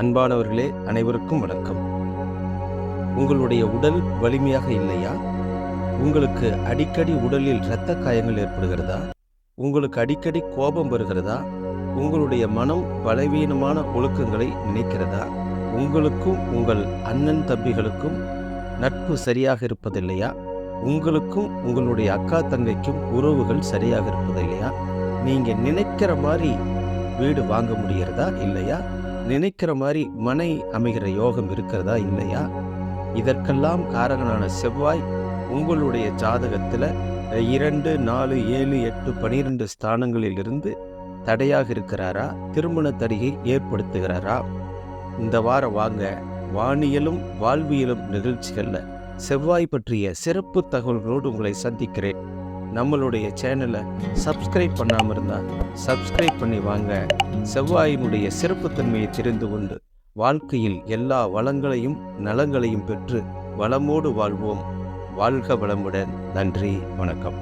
அன்பானவர்களே, அனைவருக்கும் வணக்கம். உங்களுடைய உடல் வலிமையாக இல்லையா? உங்களுக்கு அடிக்கடி உடலில் இரத்த காயங்கள் ஏற்படுகிறதா? உங்களுக்கு அடிக்கடி கோபம் வருகிறதா? உங்களுடைய மனம் பலவீனமான ஒழுக்கங்களை நினைக்கிறதா? உங்களுக்கும் உங்கள் அண்ணன் தம்பிகளுக்கும் நட்பு சரியாக இருப்பதில்லையா? உங்களுக்கும் உங்களுடைய அக்கா தங்கைக்கும் உறவுகள் சரியாக இருப்பதில்லையா? நீங்க நினைக்கிற மாதிரி வீடு வாங்க முடிகிறதா இல்லையா? நினைக்கிற மாதிரி மனை அமைகிற யோகம் இருக்கிறதா இல்லையா? இதற்கெல்லாம் காரணனான செவ்வாய் உங்களுடைய ஜாதகத்தில் 2, 4, 7, 8, 12 ஸ்தானங்களில் இருந்து தடையாக இருக்கிறாரா? திருமண தடையை ஏற்படுத்துகிறாரா? இந்த வாரம் வாங்க, வானியலும் வாழ்வியலும் நிகழ்ச்சிகளில் செவ்வாய் பற்றிய சிறப்பு தகவல்களோடு உங்களை சந்திக்கிறேன். நம்மளுடைய சேனலை சப்ஸ்கிரைப் பண்ணாமல் இருந்தால் சப்ஸ்கிரைப் பண்ணி வாங்க. செவ்வாயினுடைய சிறப்புத்தன்மையை தெரிந்து கொண்டு வாழ்க்கையில் எல்லா வளங்களையும் நலங்களையும் பெற்று வளமோடு வாழ்வோம். வாழ்க வளமுடன். நன்றி, வணக்கம்.